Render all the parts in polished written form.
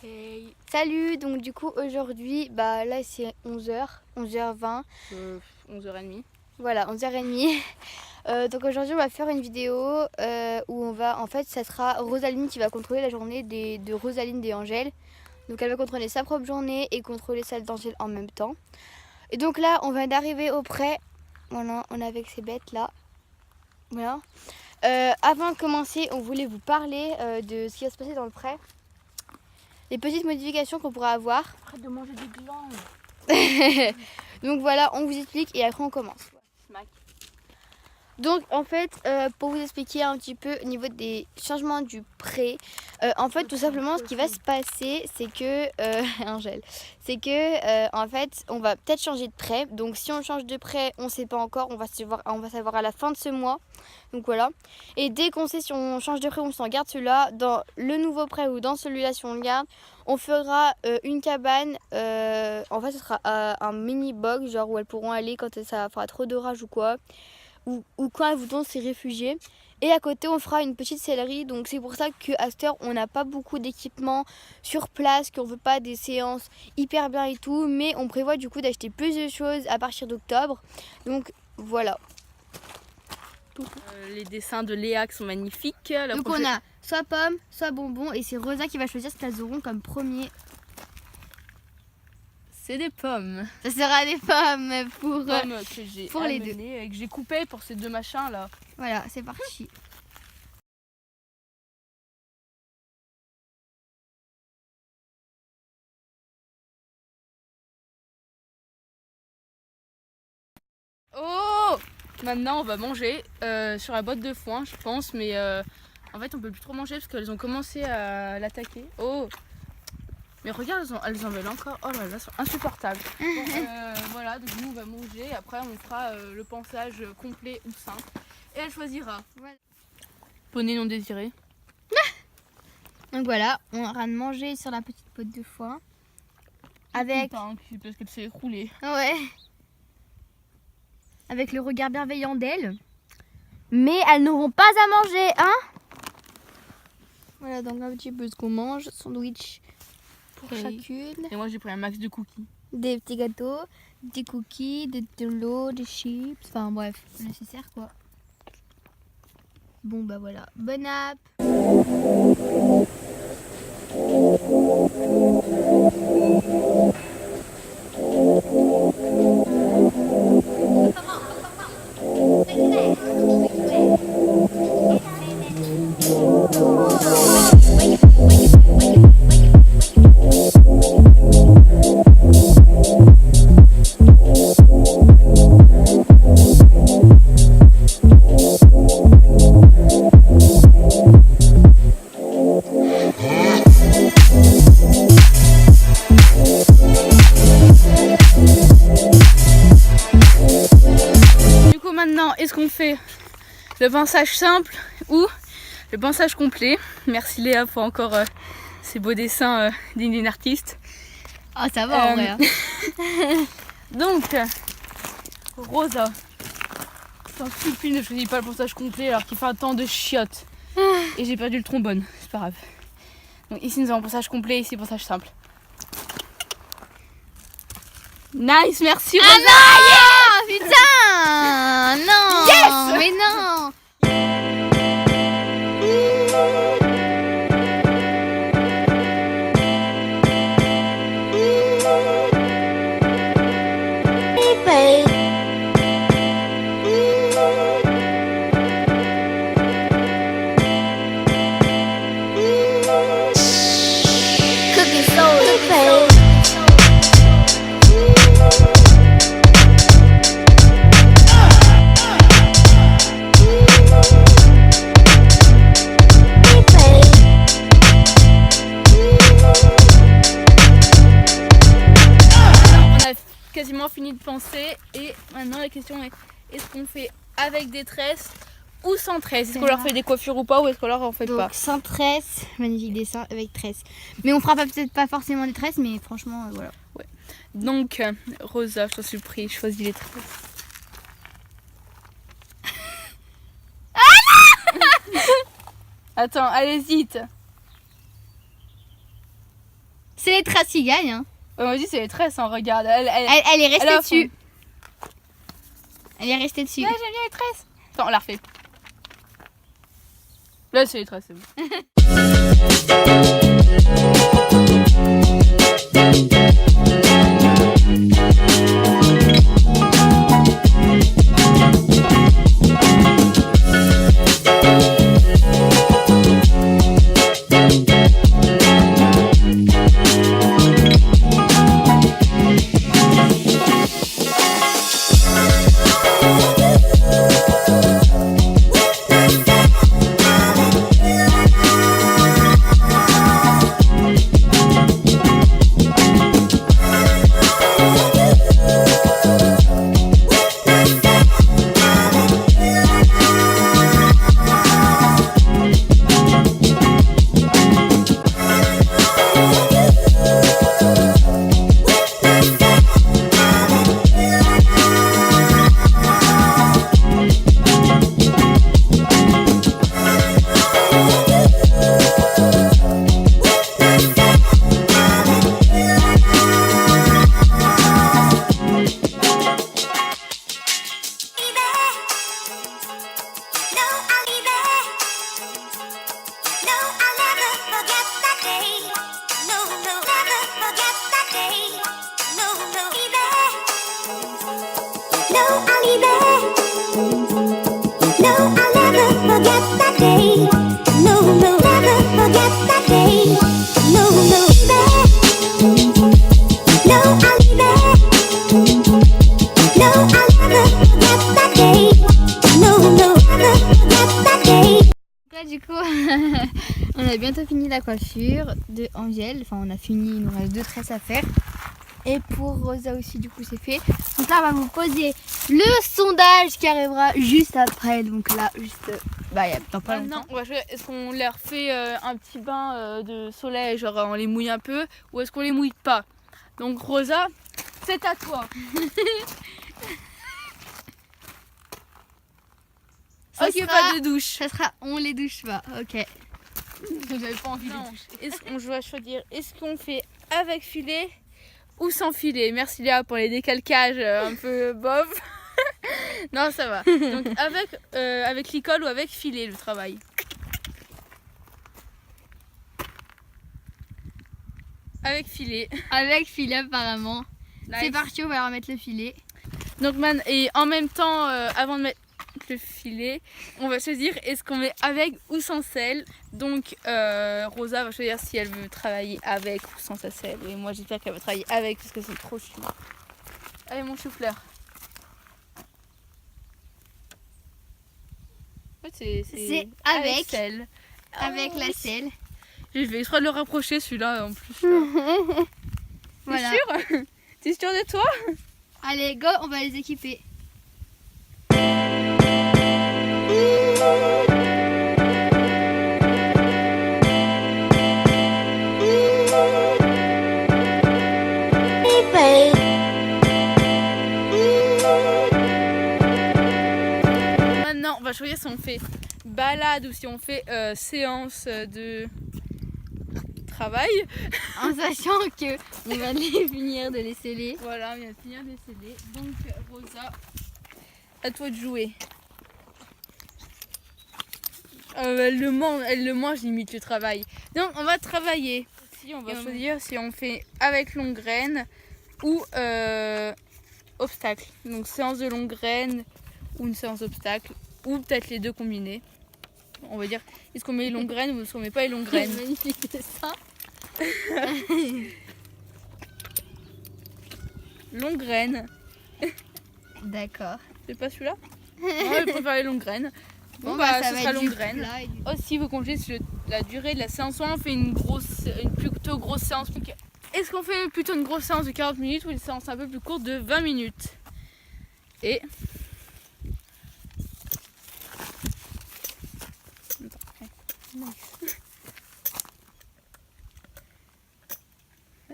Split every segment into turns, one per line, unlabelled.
Hey.
Salut, donc du coup aujourd'hui, là c'est 11h, 11h20.
11h30.
Voilà, 11h30. Donc aujourd'hui on va faire une vidéo où en fait ça sera Rosaline qui va contrôler la journée de Rosaline et Angèle. Donc elle va contrôler sa propre journée et contrôler celle d'Angèle en même temps. Et donc là on vient d'arriver au pré. Voilà, on est avec ces bêtes là. Voilà. Avant de commencer, on voulait vous parler de ce qui va se passer dans le pré. Les petites modifications qu'on pourra avoir.
Arrête de manger des glandes.
Donc voilà, on vous explique et après on commence.
Smack.
Donc en fait, pour vous expliquer un petit peu au niveau des changements du pré, en fait tout simplement ce qui va se passer c'est que, Angèle, c'est que en fait on va peut-être changer de pré. Donc si on change de pré, on ne sait pas encore, on va savoir à la fin de ce mois. Donc voilà. Et dès qu'on sait si on change de pré ou on s'en garde celui-là, dans le nouveau pré ou dans celui-là si on le garde, on fera une cabane. En fait ce sera un mini box genre où elles pourront aller quand ça fera trop d'orage ou quoi. Ou quand elles voudront s'y réfugier. Et à côté on fera une petite sellerie. Donc c'est pour ça qu'à cette heure on n'a pas beaucoup d'équipement sur place, qu'on veut pas des séances hyper bien et tout. Mais on prévoit du coup d'acheter plus de choses à partir d'octobre. Donc voilà.
Les dessins de Léa qui sont magnifiques.
Donc on a soit pomme, soit bonbon. Et c'est Rosa qui va choisir ce qu'elles auront comme premier.
C'est des pommes.
Ça sera des pommes pour
Que j'ai
pour les deux.
Et que j'ai coupées pour ces deux machins là.
Voilà, c'est parti.
Oh! Maintenant on va manger sur la boîte de foin je pense, mais en fait on peut plus trop manger parce qu'elles ont commencé à l'attaquer. Oh! Mais regarde, elles en veulent encore. Oh là là, elles sont insupportables. Bon, voilà, donc nous on va manger. Après on fera le pansage complet ou simple. Et elle choisira.
Voilà.
Poney non désiré.
Donc voilà, on aura de manger sur la petite boîte de foin. Avec.
Parce qu'elle s'est écroulée.
Ouais. Avec le regard bienveillant d'elle. Mais elles n'auront pas à manger, hein? Voilà, donc un petit peu ce qu'on mange. Sandwich pour chacune.
Et moi j'ai pris un max de cookies.
Des petits gâteaux, des cookies, de l'eau, des chips. Enfin bref, le nécessaire quoi. Bon bah voilà, bonne app.
Maintenant, est-ce qu'on fait le pinçage simple ou le pinçage complet? Merci Léa pour encore ces beaux dessins dignes d'une artiste.
Ah ça va en vrai. Hein.
Donc, Rosa, c'est stupide, ne choisit pas le pinçage complet alors qu'il fait un temps de chiottes. Et j'ai perdu le trombone, c'est pas grave. Donc ici nous avons pinçage complet, ici pinçage simple. Nice, merci Rosa.
Ah non, putain, non,
Yes,
mais non.
Quasiment fini de penser et maintenant la question est-ce qu'on fait avec des tresses ou sans tresses? Est-ce qu'on leur fait des coiffures ou pas, ou est-ce qu'on leur en fait pas?
Donc sans tresse, magnifique dessin avec tresse. Mais on fera peut-être pas forcément des tresses, mais franchement voilà.
Ouais. Donc Rosa, je t'en supplie, choisis les tresses. Attends, allez vite.
C'est les traces qui gagnent. Hein.
On dit c'est les tresses, hein, regarde.
Elle est restée
elle
dessus. Elle est restée dessus.
Ouais, j'aime bien les tresses. Attends, on la refait. Là, c'est les tresses, c'est
Là, du coup, on a bientôt fini la coiffure de Angèle. Enfin, on a fini, il nous reste 2 tresses à faire. Et pour Rosa aussi, du coup, c'est fait. Donc là, on va vous poser le sondage qui arrivera juste après. Donc là, juste, bah, il y a pas longtemps.
Non, est-ce qu'on leur fait un petit bain de soleil, genre on les mouille un peu, ou est-ce qu'on les mouille pas? Donc Rosa, c'est à toi. Ok, pas de douche.
Ça sera, on les douche pas, ok.
J'avais pas envie de doucher. Est-ce qu'on doit choisir, est-ce qu'on fait avec filet ou sans filet? Merci Léa pour les décalcages un peu bof. Non, ça va. Donc avec l'école ou avec filet le travail? Avec filet.
Avec filet apparemment.
Nice.
C'est parti, on va remettre le filet.
Donc et en même temps, avant de mettre le filet, on va choisir est-ce qu'on met avec ou sans sel. Donc Rosa va choisir si elle veut travailler avec ou sans sa sel. Et moi j'espère qu'elle va travailler avec parce que c'est trop chou. Allez mon chou-fleur. En fait, c'est avec sel.
Avec la sel.
Je vais exprès de le rapprocher celui-là en plus.
Voilà.
T'es sûr? T'es sûr de toi?
Allez, go, on va les équiper.
Maintenant, on va choisir si on fait balade ou si on fait séance de travail.
En sachant que on va les finir de les sceller.
Voilà, on vient de finir de sceller. Donc Rosa, à toi de jouer. Elle le mange limite le travail. Donc on va travailler. Si on va choisir si on fait avec longue graine ou obstacle. Donc séance de longue graine ou une séance obstacle ou peut-être les deux combinés. On va dire est-ce qu'on met les longues graines ou est-ce qu'on met pas les longues graines?
Magnifique, c'est ça.
Longue graine.
D'accord.
C'est pas celui-là? Non, je préfère les longues graines. Bon,
ça
ce
va
sera
être
longue
du
graine.
plat et du-
Aussi, vous comptez sur la durée de la séance. Soit on fait une plutôt grosse séance. Est-ce qu'on fait plutôt une grosse séance de 40 minutes ou une séance un peu plus courte de 20 minutes? Et...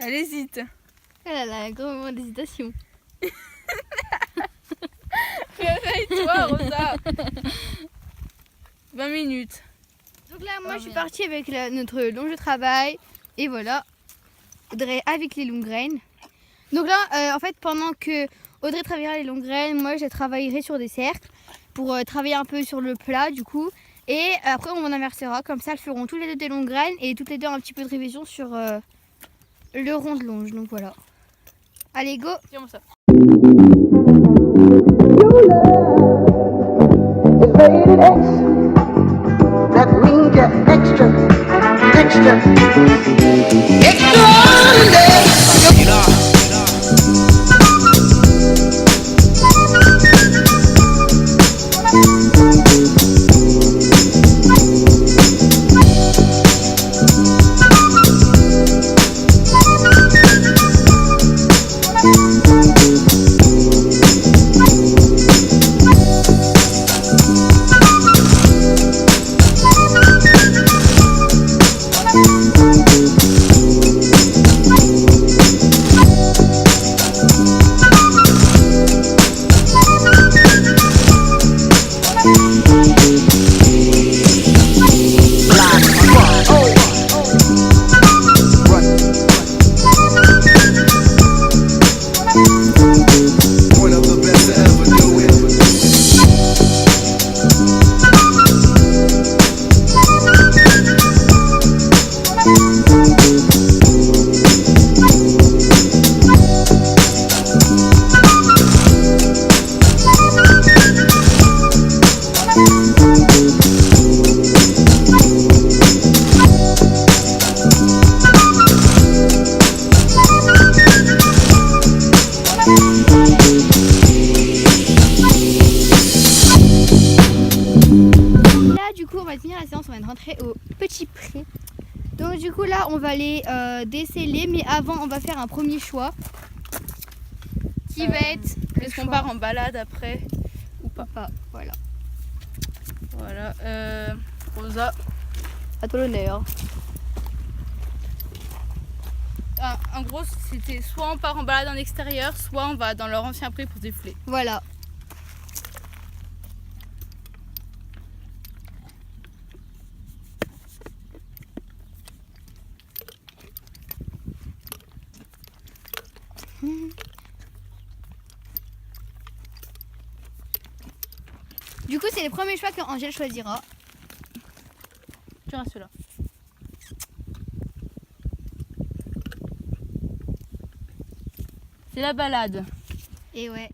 Elle hésite.
Elle a un gros moment d'hésitation.
Réveille-toi, Rosa. 20 minutes.
Donc là, moi, je suis partie avec notre long jeu de travail. Et voilà. Audrey avec les longues graines. Donc là, en fait, pendant que Audrey travaillera les longues graines, moi je travaillerai sur des cercles pour travailler un peu sur le plat du coup. Et après on inversera, comme ça elles feront toutes les deux des longues graines et toutes les deux un petit peu de révision sur le rond de longe. Donc voilà. Allez go.
Tiens-moi ça.
That means you're extra extraordinary.
Au petit pré. Donc du coup là on va les déceler, mais avant on va faire un premier choix qui va être
est-ce qu'on part en balade après ou pas?
Voilà.
Voilà. Rosa.
À toi l'honneur.
En gros c'était soit on part en balade en extérieur, soit on va dans leur ancien pré pour défouler.
Voilà. Du coup, c'est le premier choix que Angèle choisira.
Tu restes là. C'est la balade.
Et ouais.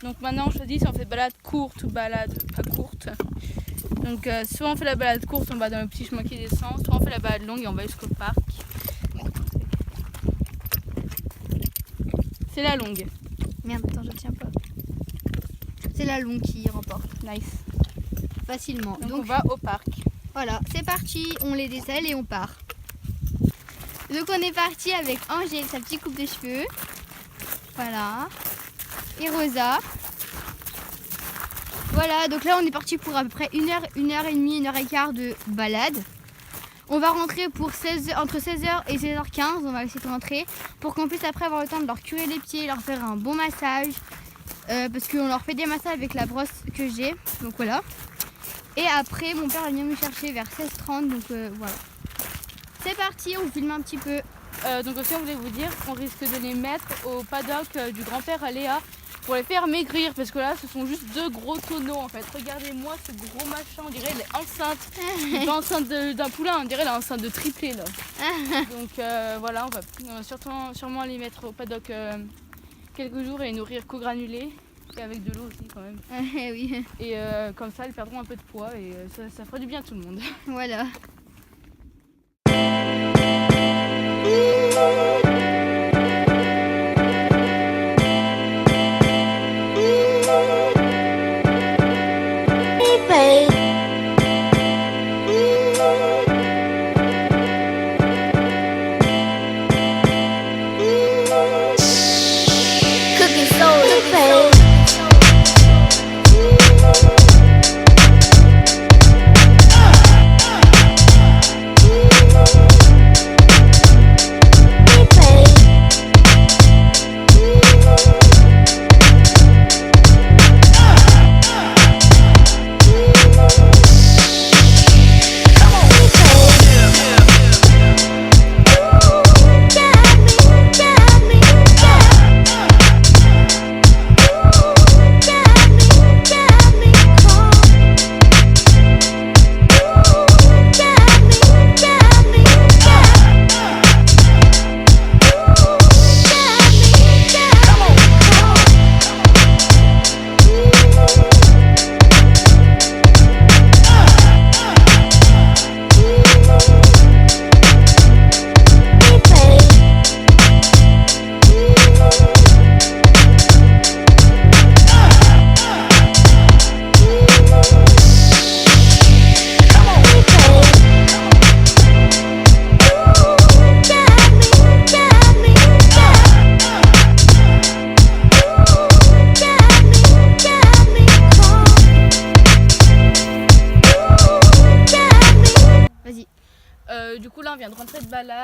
Donc maintenant on choisit si on fait balade courte ou balade pas courte. Donc soit on fait la balade courte, on va dans le petit chemin qui descend, soit on fait la balade longue et on va jusqu'au parc. C'est la longue.
Merde, attends, je tiens pas. C'est la longue qui remporte.
Nice.
Facilement.
Donc on va au parc.
Voilà, c'est parti, on les décèle et on part. Donc on est parti avec Angèle, sa petite coupe de cheveux. Voilà. Et Rosa. Voilà, donc là on est parti pour à peu près 1 heure et demie, 1 heure et quart de balade. On va rentrer pour entre 16h et 16h15, on va essayer de rentrer pour qu'on puisse après avoir le temps de leur curer les pieds, leur faire un bon massage. Parce qu'on leur fait des massages avec la brosse que j'ai, donc voilà. Et après mon père va venir me chercher vers 16h30, donc voilà. C'est parti, on filme un petit peu.
Donc aussi on voulait vous dire qu'on risque de les mettre au paddock du grand-père à Léa pour les faire maigrir, parce que là ce sont juste 2 gros tonneaux en fait. Regardez-moi ce gros machin, on dirait elle est enceinte. Elle est pas enceinte d'un poulain, on dirait elle est enceinte de triplé là. Donc voilà, on va sûrement les mettre au paddock quelques jours et les nourrir qu'au granulé. Et avec de l'eau aussi quand même.
Oui.
Et comme ça elles perdront un peu de poids et ça fera du bien à tout le monde.
Voilà.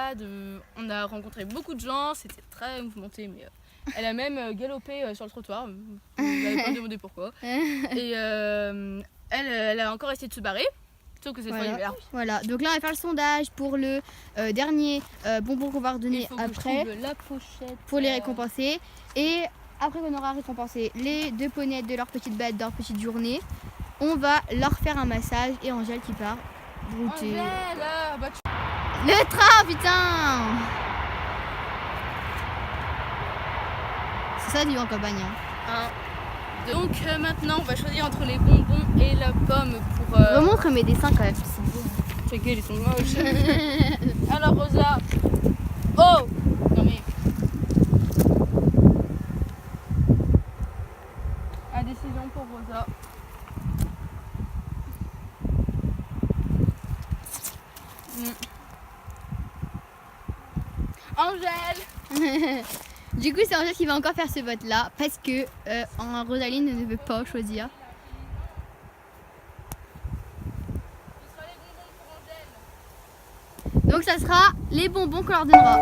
balade, on a rencontré beaucoup de gens, c'était très mouvementé, mais elle a même galopé sur le trottoir, vous n'avez pas demandé pourquoi. Et elle a encore essayé de se barrer, sauf que cette fois il y avait l'arbre.
Voilà, donc là on va faire le sondage pour le dernier bonbon qu'on va redonner
Il faut que
après
je trouve la pochette
pour les récompenser. Et après qu'on aura récompensé les 2 poneys de leur petite balade, de leur petite journée, on va leur faire un massage et Angèle qui part brouter.
Angèle, bah,
Le train, putain! C'est ça, vivre en campagne. Hein.
Donc maintenant on va choisir entre les bonbons et la pomme pour...
Remontre mes dessins quand même. C'est beau.
Ta gueule, ils sont moches. Alors Rosa. Oh non mais... La décision pour Rosa. Angèle.
Du coup, c'est Angèle qui va encore faire ce vote-là parce que Rosaline ne veut pas choisir.
Ce sera les bonbons pour Angèle.
Donc ça sera les bonbons qu'on leur donnera.